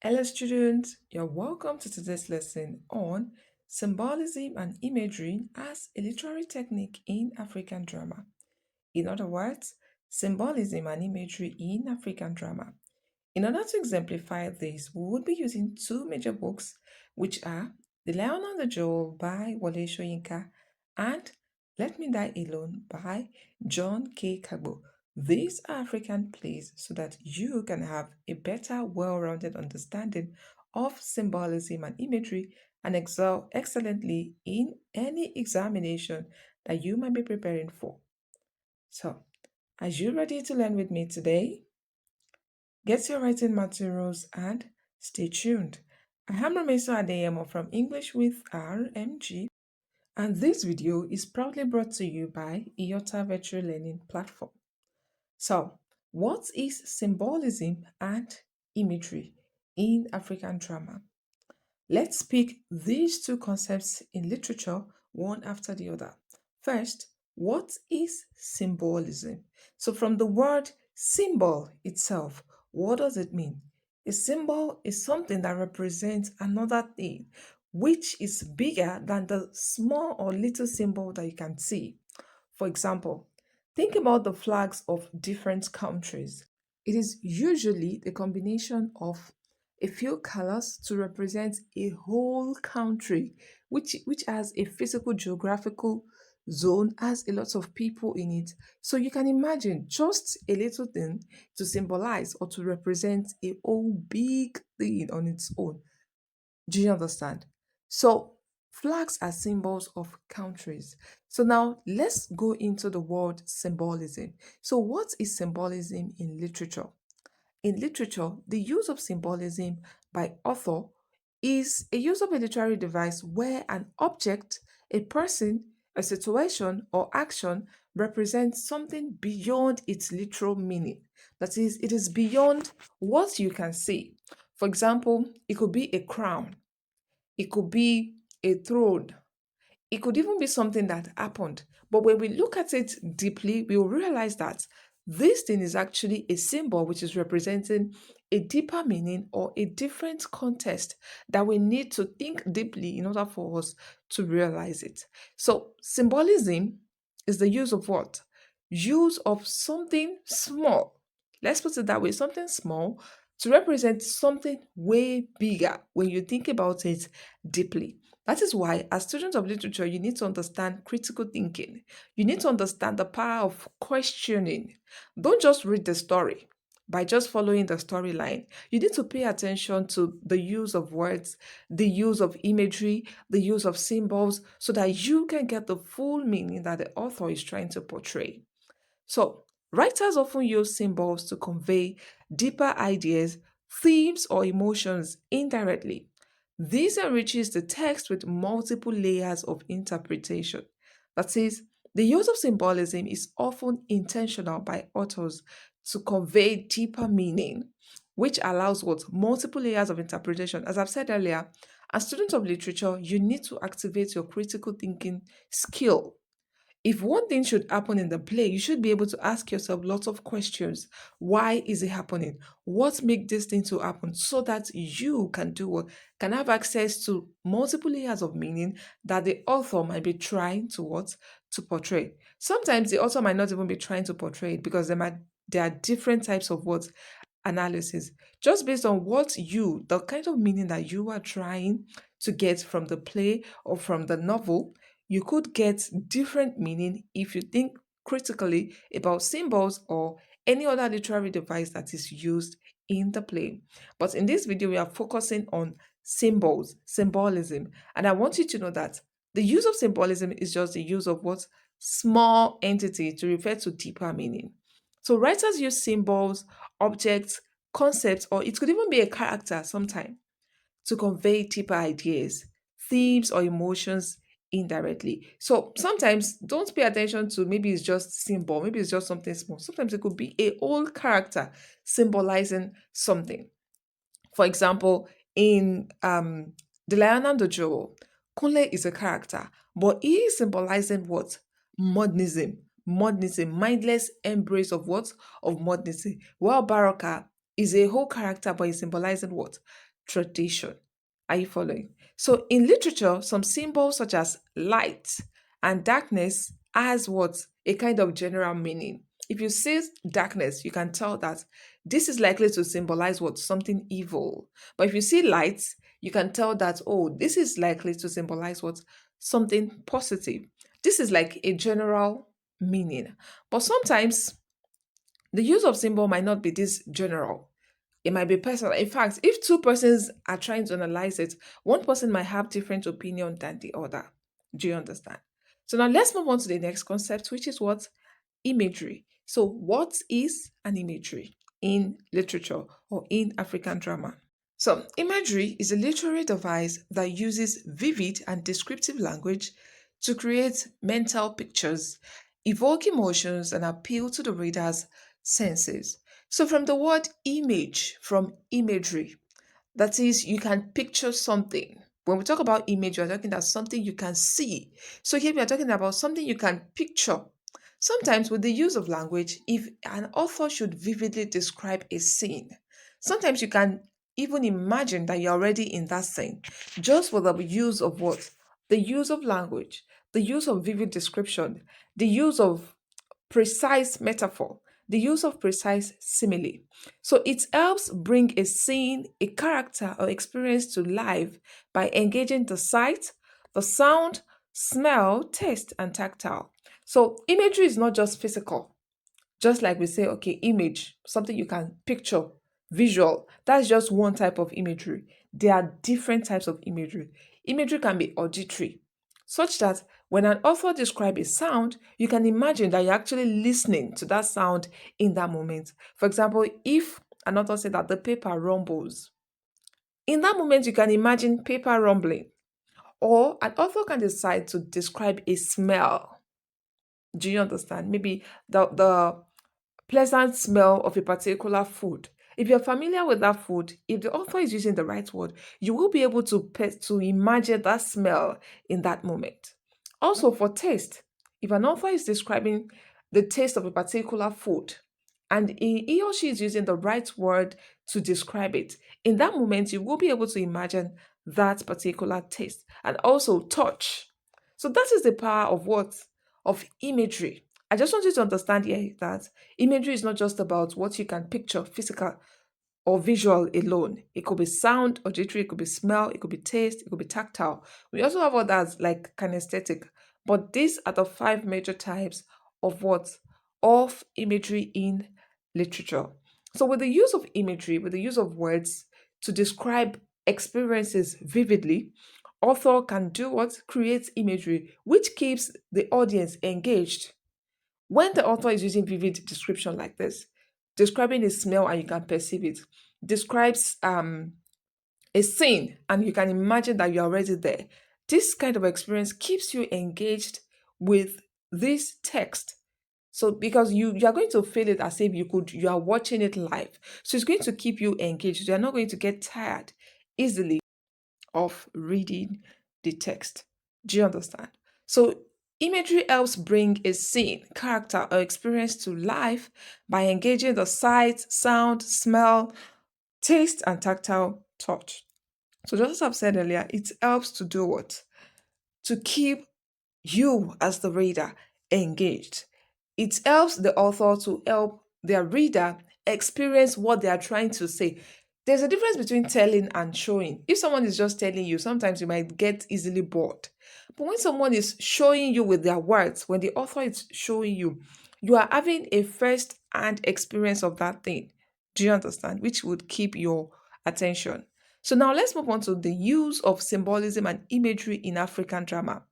Hello, students. You're welcome to today's lesson on symbolism and imagery as a literary technique in African drama. In other words, symbolism and imagery in African drama. In order to exemplify this, we would be using two major books, which are The Lion and the Jewel by Wole Soyinka and Let Me Die Alone by John K. Kagbo. These are African plays so that you can have a better, well rounded understanding of symbolism and imagery and excel excellently in any examination that you might be preparing for. So, are you ready to learn with me today? Get your writing materials and stay tuned. I am Rameso Adeyemo from English with RMG, and this video is proudly brought to you by IOTA Virtual Learning Platform. So, what is symbolism and imagery in African drama? Let's pick these two concepts in literature one after the other. First, what is symbolism? So, from the word symbol itself, what does it mean? A symbol is something that represents another thing which is bigger than the small or little symbol that you can see. For example, think about the flags of different countries. It is usually the combination of a few colors to represent a whole country, which has a physical geographical zone, has a lot of people in it. So you can imagine just a little thing to symbolize or to represent a whole big thing on its own. Do you understand? So flags are symbols of countries. So now let's go into the word symbolism. So what is symbolism in literature? In literature, the use of symbolism by author is a use of a literary device where an object, a person, a situation, or action represents something beyond its literal meaning. That is, it is beyond what you can see. For example, it could be a crown, it could be a throne, it could even be something that happened. But when we look at it deeply, we will realize that this thing is actually a symbol which is representing a deeper meaning or a different context that we need to think deeply in order for us to realize it. So, symbolism is the use of what? Use of something small. Let's put it that way, something small to represent something way bigger when you think about it deeply. That is why, as students of literature, you need to understand critical thinking. You need to understand the power of questioning. Don't just read the story by just following the storyline. You need to pay attention to the use of words, the use of imagery, the use of symbols, so that you can get the full meaning that the author is trying to portray. So, writers often use symbols to convey deeper ideas, themes, or emotions indirectly. This enriches the text with multiple layers of interpretation. That is, the use of symbolism is often intentional by authors to convey deeper meaning, which allows what multiple layers of interpretation. As I've said earlier, as students of literature, you need to activate your critical thinking skill. If one thing should happen in the play, you should be able to ask yourself lots of questions. Why is it happening? What makes this thing to happen? So that you can do what can have access to multiple layers of meaning that the author might be trying to what to portray. Sometimes the author might not even be trying to portray it because there are different types of what analysis just based on the kind of meaning that you are trying to get from the play or from the novel. You could get different meaning if you think critically about symbols or any other literary device that is used in the play. But in this video, we are focusing on symbols, symbolism. And I want you to know that the use of symbolism is just the use of what small entity to refer to deeper meaning. So writers use symbols, objects, concepts, or it could even be a character sometime to convey deeper ideas, themes, or emotions indirectly. So sometimes don't pay attention to maybe it's just symbol, maybe it's just something small. Sometimes it could be a whole character symbolizing something. For example, in The Lion and the Jewel, Kunle is a character, but he is symbolizing what? Modernism. Modernism, mindless embrace of what? Of modernism. While Baraka is a whole character, but he's symbolizing what? tradition. Are you following? So in literature, some symbols such as light and darkness has what? A kind of general meaning. If you see darkness, you can tell that this is likely to symbolize what? Something evil. But if you see light, you can tell that, oh, this is likely to symbolize what? Something positive. This is like a general meaning. But sometimes the use of symbol might not be this general. It might be personal. In fact, if two persons are trying to analyze it, one person might have different opinion than the other. Do you understand? So now let's move on to the next concept, which is what? Imagery. So what is an imagery in literature or in African drama? So imagery is a literary device that uses vivid and descriptive language to create mental pictures, evoke emotions, and appeal to the reader's senses. So from the word image, from imagery, that is, you can picture something. When we talk about image, we're talking about something you can see. So here we are talking about something you can picture. Sometimes, with the use of language, if an author should vividly describe a scene, sometimes you can even imagine that you're already in that scene just with the use of what? The use of language, the use of vivid description, the use of precise metaphor, the use of precise simile. So it helps bring a scene, a character, or experience to life by engaging the sight, the sound, smell, taste, and tactile. So imagery is not just physical, just like we say, okay, image, something you can picture, visual, that's just one type of imagery. There are different types of imagery. Imagery can be auditory, such that when an author describes a sound, you can imagine that you're actually listening to that sound in that moment. For example, if an author said that the paper rumbles, in that moment you can imagine paper rumbling. Or an author can decide to describe a smell. Do you understand? Maybe the pleasant smell of a particular food. If you're familiar with that food, if the author is using the right word, you will be able to imagine that smell in that moment. Also, for taste, if an author is describing the taste of a particular food and he or she is using the right word to describe it, in that moment, you will be able to imagine that particular taste. And also, touch. So, that is the power of what? Of imagery. I just want you to understand here that imagery is not just about what you can picture, physical or visual alone. It could be sound, auditory, it could be smell, it could be taste, it could be tactile. We also have others like kinesthetic. But these are the five major types of what? Of imagery in literature. So with the use of imagery, with the use of words to describe experiences vividly, author can do what? Creates imagery, which keeps the audience engaged. When the author is using vivid description like this, describing a smell and you can perceive it, describes a scene and you can imagine that you're already there. This kind of experience keeps you engaged with this text. So because you are going to feel it as if you are watching it live. So it's going to keep you engaged. You're not going to get tired easily of reading the text. Do you understand? So, imagery helps bring a scene, character, or experience to life by engaging the sight, sound, smell, taste, and tactile touch. So, just as I've said earlier, it helps to do what? To keep you as the reader engaged. It helps the author to help their reader experience what they are trying to say. There's a difference between telling and showing. If someone is just telling you, sometimes you might get easily bored. But when someone is showing you with their words, when the author is showing you, you are having a first hand experience of that thing. Do you understand? Which would keep your attention. So now let's move on to the use of symbolism and imagery in African drama.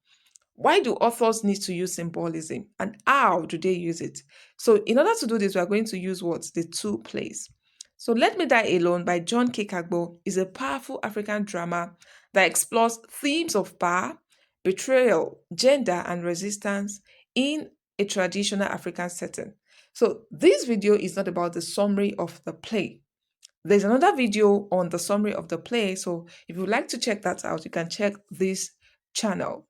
Why do authors need to use symbolism and how do they use it? So, in order to do this, we are going to use what? The two plays. So, Let Me Die Alone by John K. Kagbo is a powerful African drama that explores themes of power, betrayal, gender, and resistance in a traditional African setting. So, this video is not about the summary of the play. There's another video on the summary of the play. So, if you'd like to check that out, you can check this channel.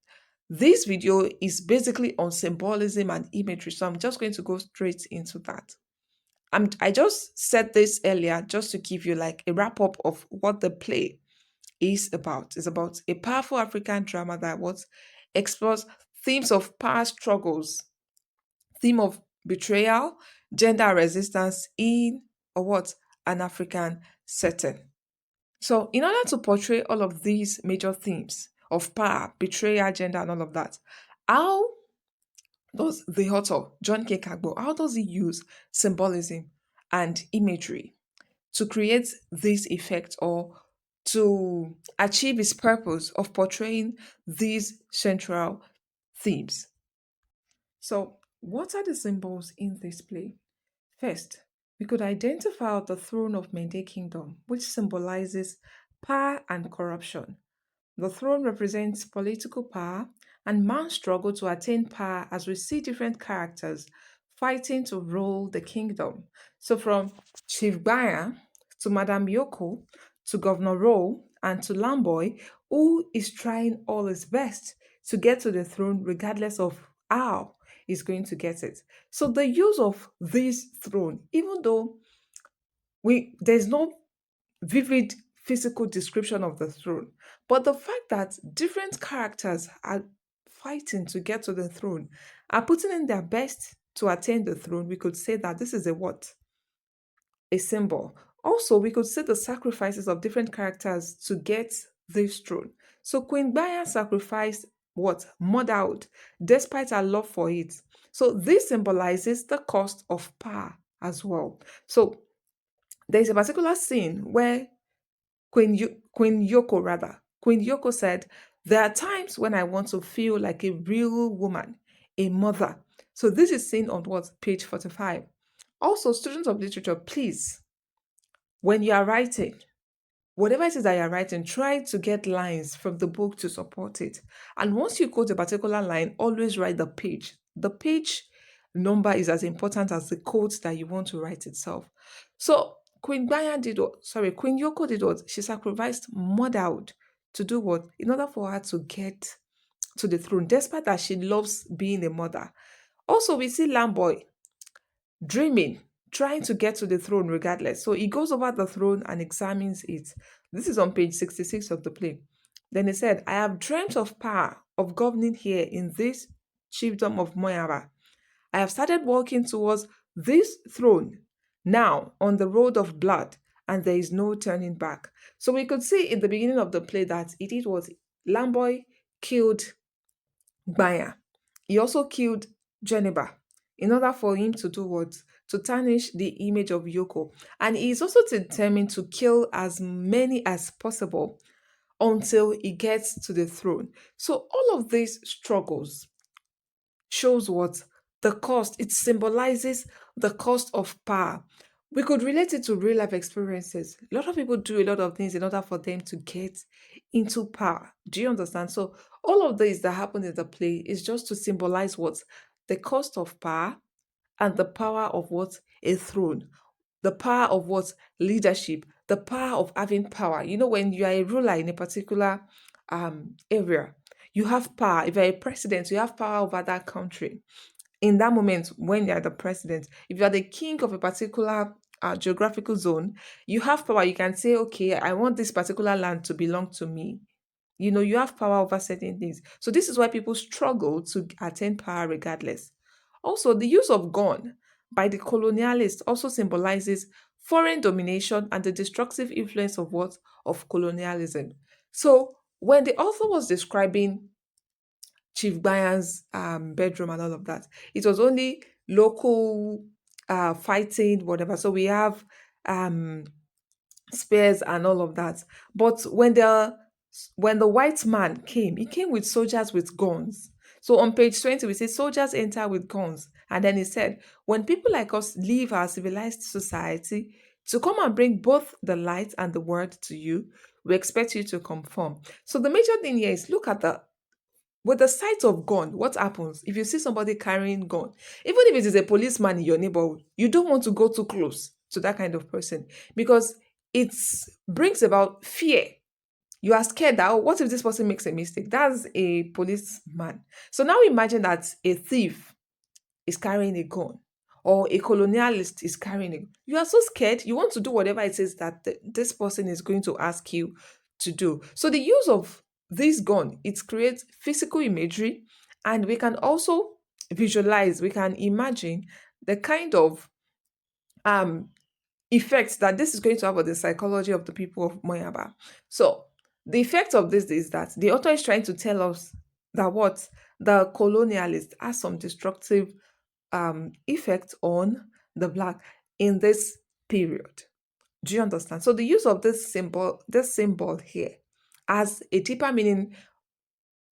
This video is basically on symbolism and imagery, so I'm just going to go straight into that. I just said this earlier just to give you like a wrap up of what the play is about. It's about a powerful African drama that what explores themes of power struggles, theme of betrayal, gender resistance in or what an African setting. So, in order to portray all of these major themes of power, betrayal, gender, and all of that, how does the author, John K. Kagbo, how does he use symbolism and imagery to create this effect or to achieve his purpose of portraying these central themes? So, what are the symbols in this play? First, we could identify the throne of Mende Kingdom, which symbolizes power and corruption. The throne represents political power and man's struggle to attain power as we see different characters fighting to rule the kingdom. So from Chief Baya to Madame Yoko to Governor Rowe and to Lamboy, who is trying all his best to get to the throne regardless of how he's going to get it. So the use of this throne, even though we there's no vivid physical description of the throne. But the fact that different characters are fighting to get to the throne, are putting in their best to attain the throne, we could say that this is a what? A symbol. Also, we could see the sacrifices of different characters to get this throne. So Queen Baya sacrificed what? Motherhood, despite her love for it. So this symbolizes the cost of power as well. So there's a particular scene where Queen Yoko rather. Queen Yoko said, "There are times when I want to feel like a real woman, a mother." So this is seen on what page 45. Also, students of literature, please, when you are writing, whatever it is that you're writing, try to get lines from the book to support it. And once you quote a particular line, always write the page. The page number is as important as the quote that you want to write itself. So Queen Yoko did what? She sacrificed motherhood to do what? In order for her to get to the throne, despite that she loves being a mother. Also, we see Lamboy dreaming, trying to get to the throne regardless. So he goes over the throne and examines it. This is on page 66 of the play. Then he said, I have dreamt of power, of governing here in this chiefdom of Moyara. I have started walking towards this throne now on the road of blood, and there is no turning back. So we could see in the beginning of the play that it was Lamboy killed Gbaya. He also killed Geneba in order for him to do what? To tarnish the image of Yoko. And he is also determined to kill as many as possible until he gets to the throne. So all of these struggles shows what? The cost. It symbolizes the cost of power. We could relate it to real life experiences. A lot of people do a lot of things in order for them to get into power. Do you understand? So all of this that happened in the play is just to symbolize what? The cost of power and the power of what? A throne. The power of what? Leadership. The power of having power. You know, when you are a ruler in a particular area, you have power. If you're a president, you have power over that country. In that moment, when you're the president, if you're the king of a particular geographical zone, you have power. You can say, okay, I want this particular land to belong to me. You know, you have power over certain things. So this is why people struggle to attain power regardless. Also, the use of gun by the colonialists also symbolizes foreign domination and the destructive influence of what? Of colonialism. So when the author was describing Chief Bayan's bedroom and all of that, it was only local fighting, whatever. So we have um spears and all of that. But when the white man came, he came with soldiers with guns. So on page 20, we say soldiers enter with guns. And then he said, when people like us leave our civilized society to come and bring both the light and the word to you, we expect you to conform. So the major thing here is look at the with the sight of gun, what happens if you see somebody carrying gun? Even if it is a policeman in your neighborhood, you don't want to go too close to that kind of person because it brings about fear. You are scared that, oh, what if this person makes a mistake? That's a policeman. So now imagine that a thief is carrying a gun or a colonialist is carrying it, you are so scared. You want to do whatever it is that this person is going to ask you to do. So the use of this gun, it creates physical imagery, and we can also visualize, we can imagine the kind of um effects that this is going to have on the psychology of the people of Moyaba. So the effect of this is that the author is trying to tell us that what the colonialist has some destructive effect on the black in this period. Do you understand? So the use of this symbol here, has a deeper meaning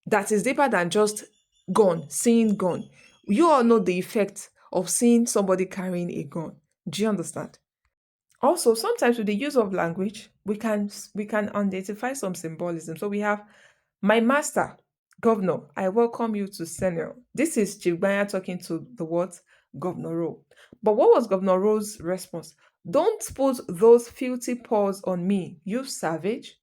that is deeper than just gun, seeing gun. You all know the effect of seeing somebody carrying a gun. Do you understand? Also, sometimes with the use of language, we can identify some symbolism. So we have my master, governor, I welcome you to senior. This is Chigbanya talking to the what? Governor Rowe. But what was Governor Rowe's response? Don't put those filthy paws on me, you savage.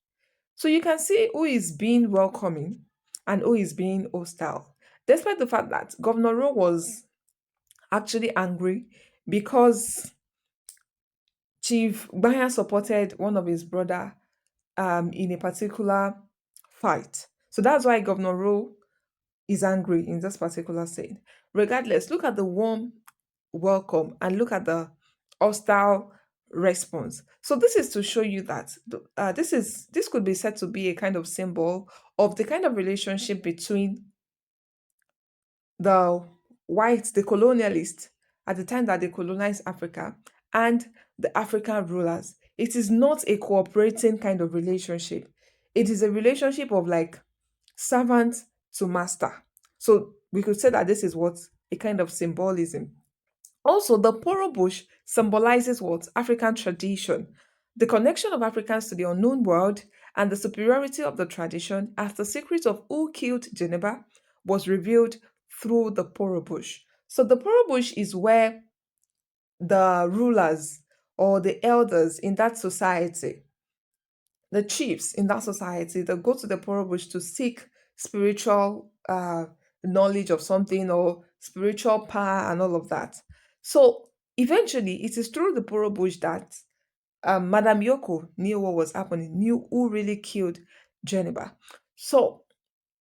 So you can see who is being welcoming and who is being hostile. Despite the fact that Governor Rowe was actually angry because Chief Gbanya supported one of his brother in a particular fight. So that's why Governor Rowe is angry in this particular scene. Regardless, look at the warm welcome and look at the hostile response. So this is to show you that this could be said to be a kind of symbol of the kind of relationship between the whites, the colonialists, at the time that they colonized Africa, and the African rulers. It is not a cooperating kind of relationship. It is a relationship of like servant to master. So we could say that this is what a kind of symbolism. Also, the Poro bush symbolizes what? African tradition, the connection of Africans to the unknown world, and the superiority of the tradition as the secret of who killed Geneva was revealed through the Poro bush. So, the Poro bush is where the rulers or the elders in that society, the chiefs in that society, they go to the Poro bush to seek spiritual knowledge of something or spiritual power and all of that. So eventually, it is through the Poro bush that Madame Yoko knew what was happening, knew who really killed Geneva. So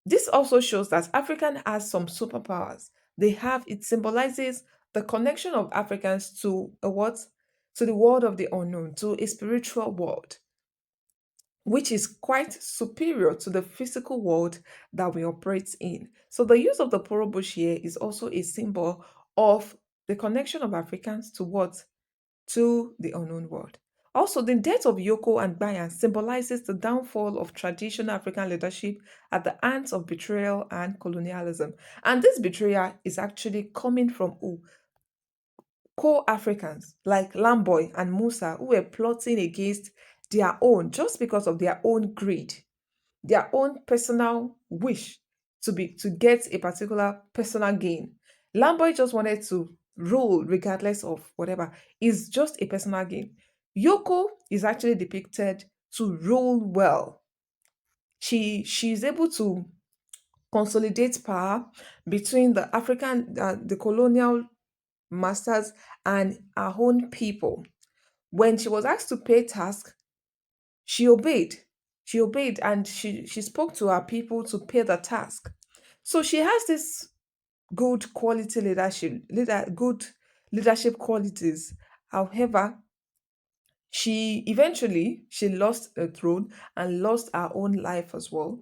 this also shows that African has some superpowers. They have, it symbolizes the connection of Africans to a what? To the world of the unknown, to a spiritual world, which is quite superior to the physical world that we operate in. So the use of the Poro bush here is also a symbol of the connection of Africans to what? To the unknown world. Also, the death of Yoko and Bayan symbolizes the downfall of traditional African leadership at the hands of betrayal and colonialism. And this betrayal is actually coming from who? Co-Africans like Lamboy and Musa, who were plotting against their own just because of their own greed, their own personal wish to get a particular personal gain. Lamboy just wanted to rule regardless of whatever. It's just a personal gain. Yoko is actually depicted to rule well. She's able to consolidate power between the colonial masters and our own people. When she was asked to pay task, she obeyed. She obeyed and she spoke to her people to pay the task. So she has this good leadership qualities. However, she lost the throne and lost her own life as well,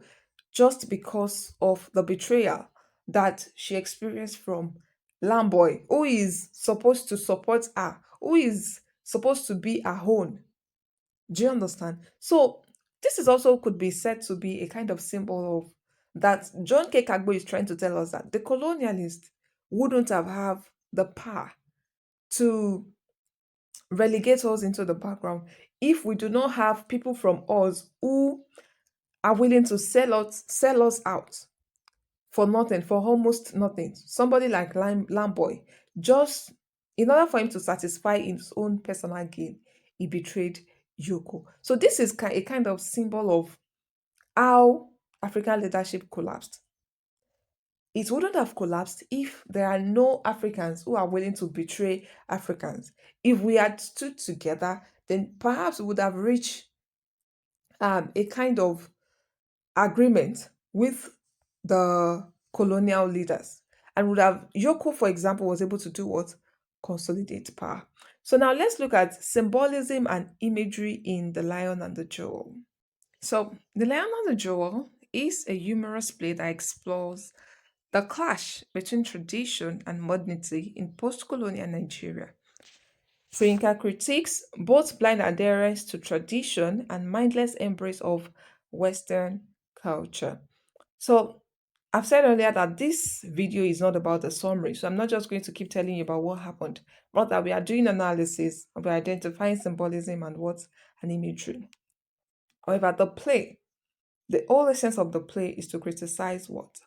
just because of the betrayal that she experienced from Lamboy, who is supposed to support her, who is supposed to be her own. Do you understand? So this is also could be said to be a kind of symbol of that John K. Kagbo is trying to tell us that the colonialists wouldn't have the power to relegate us into the background if we do not have people from us who are willing to sell us out for nothing, for almost nothing. Somebody like Lamboy, just in order for him to satisfy his own personal gain, he betrayed Yoko. So this is a kind of symbol of how African leadership collapsed. it wouldn't have collapsed if there are no Africans who are willing to betray Africans. If we had stood together, then perhaps we would have reached a kind of agreement with the colonial leaders and would have Yoko, for example, was able to do what? Consolidate power. So now let's look at symbolism and imagery in The Lion and the Jewel. So The Lion and the Jewel is a humorous play that explores the clash between tradition and modernity in post-colonial Nigeria. Soyinka critiques both blind adherence to tradition and mindless embrace of Western culture. So I've said earlier that this video is not about the summary, so I'm not just going to keep telling you about what happened. Rather, we are doing analysis, we're identifying symbolism and what an imagery. However, the whole essence of the play is to criticize what?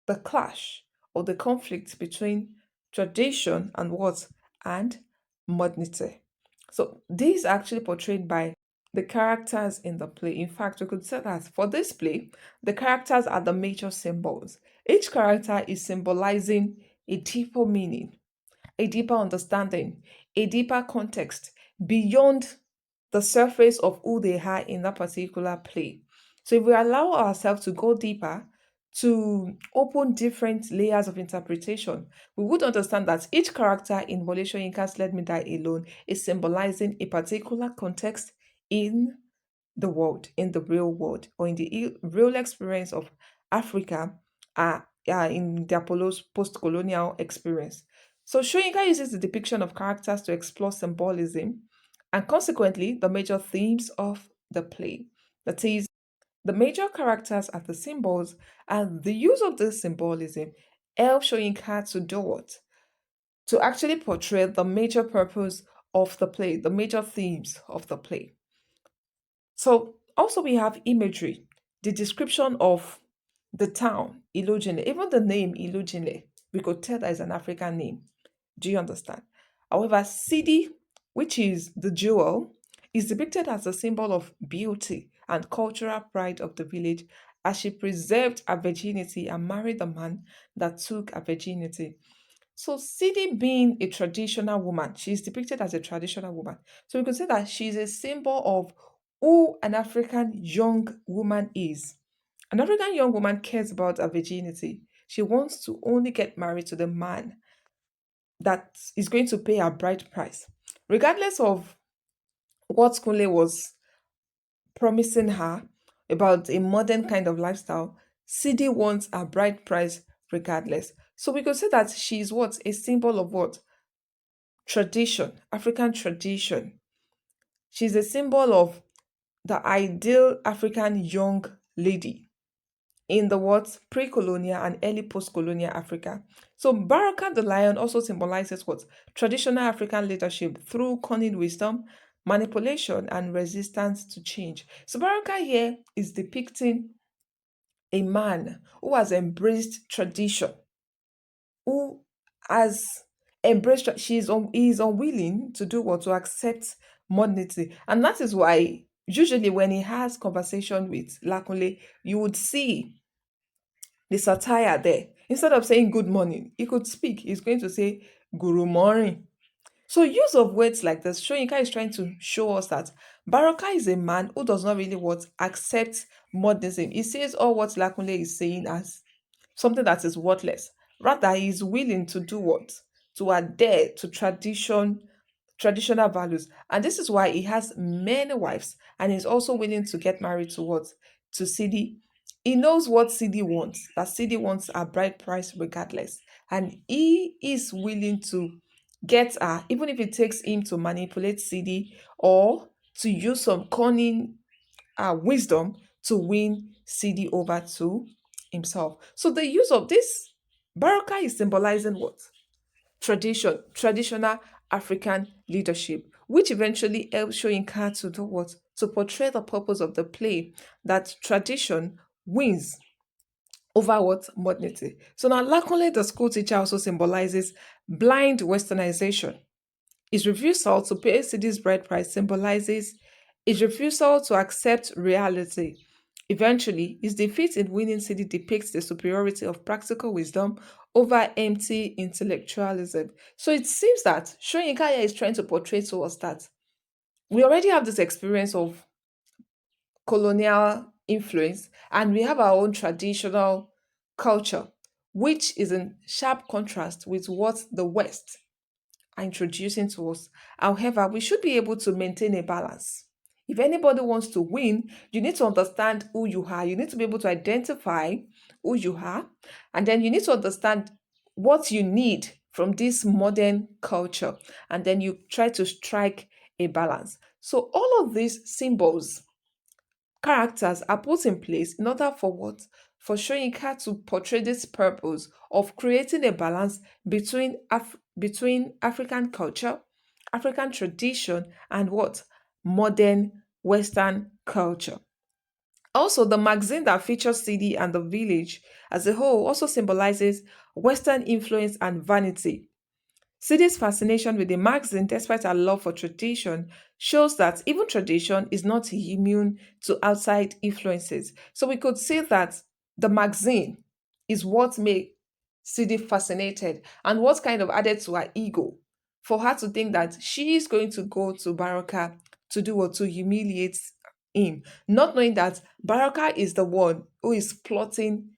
The clash or the conflict between tradition and what? And modernity. So this is actually portrayed by the characters in the play. In fact, we could say that for this play, the characters are the major symbols. Each character is symbolizing a deeper meaning, a deeper understanding, a deeper context beyond the surface of who they are in that particular play. So if we allow ourselves to go deeper, to open different layers of interpretation, we would understand that each character in Wole Soyinka's Let Me Die Alone is symbolizing a particular context in the world, in the real world, or in the real experience of Africa in their post-colonial experience. So Shoyinka uses the depiction of characters to explore symbolism and consequently the major themes of the play. That is, the major characters are the symbols, and the use of this symbolism helps Shoyinka to do what? To actually portray the major purpose of the play, the major themes of the play. So also we have imagery, the description of the town, Ilojine, even the name Ilojine, we could tell that is an African name. Do you understand? However, Sidi, which is the jewel, is depicted as a symbol of beauty and cultural pride of the village as she preserved her virginity and married the man that took her virginity. So Sidi being a traditional woman, she's depicted as a traditional woman. So we could say that she's a symbol of who an African young woman is. An African young woman cares about her virginity. She wants to only get married to the man that is going to pay her bride price. Regardless of what Kunle was promising her about a modern kind of lifestyle, Sidi wants her bride price regardless. So we could say that she is what? A symbol of what? Tradition, African tradition. She's a symbol of the ideal African young lady in the what pre-colonial and early post-colonial Africa. So Baraka the lion also symbolizes what traditional African leadership through cunning wisdom, manipulation, and resistance to change. So Baraka here is depicting a man who has embraced tradition, who has he is unwilling to do what to accept modernity, and that is why usually when he has conversation with Lakunle, you would see the satire there. Instead of saying good morning, he could speak. He's going to say Guru morning. So use of words like this, Shoyinka is trying to show us that Baraka is a man who does not really what accept modernism. He says all what Lakunle is saying as something that is worthless. Rather, he is willing to do what? To adhere to traditional values. And this is why he has many wives and he's also willing to get married to what? To Sidi. He knows what Sidi wants, that Sidi wants a bride price regardless. And he is willing to get her, even if it takes him to manipulate Sidi or to use some cunning wisdom to win Sidi over to himself. So the use of this Baraka is symbolizing what? Traditional African leadership, which eventually helps Soyinka to do what? To portray the purpose of the play, that tradition wins over what? Modernity. So now Lakunle, the school teacher, also symbolizes blind westernization. His refusal to pay Sidi's bride price symbolizes his refusal to accept reality. Eventually, his defeat in winning city depicts the superiority of practical wisdom over empty intellectualism. So it seems that Shoyinka here is trying to portray to us that we already have this experience of colonial influence and we have our own traditional culture, which is in sharp contrast with what the West are introducing to us. However, we should be able to maintain a balance. If anybody wants to win, you need to understand who you are. You need to be able to identify who you are. And then you need to understand what you need from this modern culture. And then you try to strike a balance. So, all of these symbols, characters are put in place in order for what? For Shoyinka to portray this purpose of creating a balance between African culture, African tradition, and what? Modern Western culture. Also, the magazine that features CD and the village as a whole also symbolizes Western influence and vanity. Sidi's fascination with the magazine, despite her love for tradition, shows that even tradition is not immune to outside influences. So we could say that the magazine is what made Sidi fascinated and what kind of added to her ego for her to think that she is going to go to Baraka to do or to humiliate him, not knowing that Baraka is the one who is plotting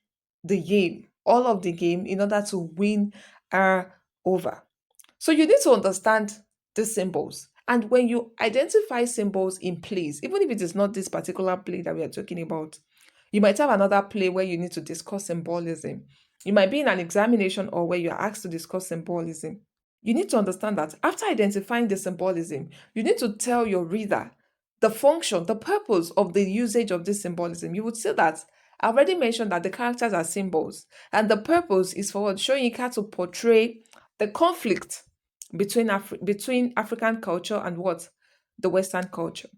the game, all of the game, in order to win her over. So you need to understand the symbols. And when you identify symbols in plays, even if it is not this particular play that we are talking about, you might have another play where you need to discuss symbolism. You might be in an examination or where you are asked to discuss symbolism. You need to understand that after identifying the symbolism, you need to tell your reader the function, the purpose of the usage of this symbolism. You would say that I already mentioned that the characters are symbols, and the purpose is for what? Showing how to portray the conflict between African culture and what? The Western culture.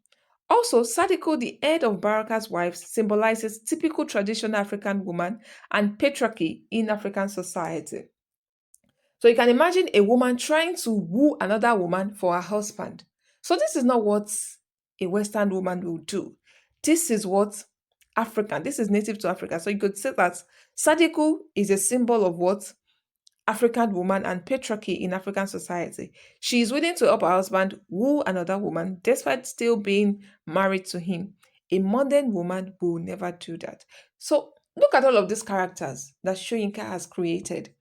Also, Sadiko, the head of Baraka's wives, symbolizes typical traditional African woman and patriarchy in African society. So you can imagine a woman trying to woo another woman for her husband. So this is not what a Western woman will do. This is what African, this is native to Africa. So you could say that Sadiko is a symbol of what? African woman and patriarchy in African society. She is willing to help her husband woo another woman despite still being married to him. A modern woman will never do that. So look at all of these characters that Shoyinka has created.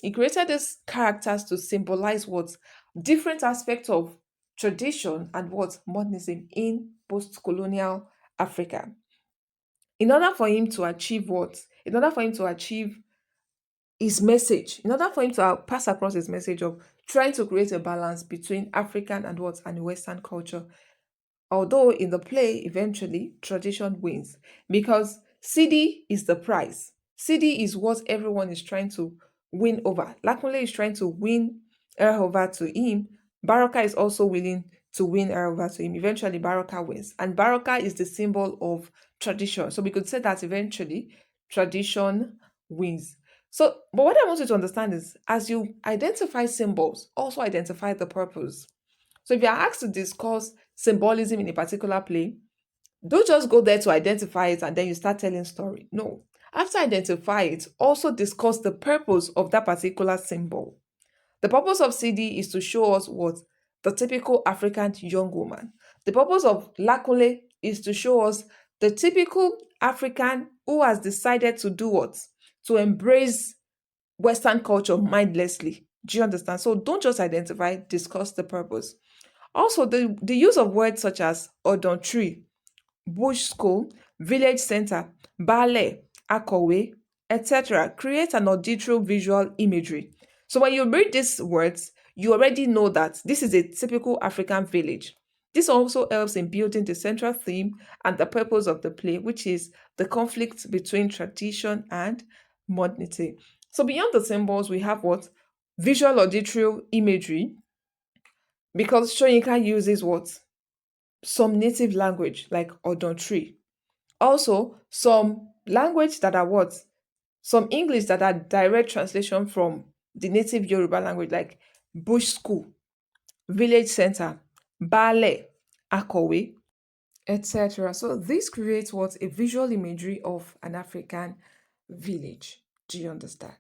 He created these characters to symbolize what? Different aspects of tradition and what? Modernism in post-colonial Africa. In order for him to achieve what? In order for him to achieve his message, in order for him to pass across his message of trying to create a balance between African and what? And Western culture, although in the play, eventually, tradition wins because CD is the prize. CD is what everyone is trying to win over. Lakunle is trying to win her over to him. Baraka is also willing to win her over to him. Eventually, Baraka wins. And Baraka is the symbol of tradition. So we could say that eventually, tradition wins. So, but what I want you to understand is as you identify symbols, also identify the purpose. So if you are asked to discuss symbolism in a particular play, don't just go there to identify it and then you start telling story. No. After identify it, also discuss the purpose of that particular symbol. The purpose of CD is to show us what? The typical African young woman. The purpose of Lakule is to show us the typical African who has decided to do what? To embrace Western culture mindlessly. Do you understand? So don't just identify, discuss the purpose. Also, the use of words such as odontry, bush school, village center, ballet, akowe, etc. create an auditory visual imagery. So when you read these words, you already know that this is a typical African village. This also helps in building the central theme and the purpose of the play, which is the conflict between tradition and modernity. So beyond the symbols, we have what? Visual auditory imagery, because Shoyinka uses what? Some native language like odontry. Also, some language that are what? Some English that are direct translation from the native Yoruba language like bush school, village center, ballet, akowe. etc. So this creates what a visual imagery of an African village. Do you understand?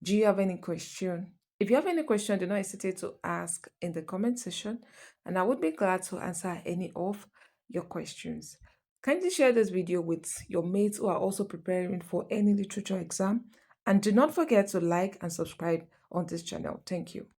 Do you have any question? If you have any question, do not hesitate to ask in the comment section, and I would be glad to answer any of your questions. Kindly share this video with your mates who are also preparing for any literature exam, and do not forget to like and subscribe on this channel. Thank you.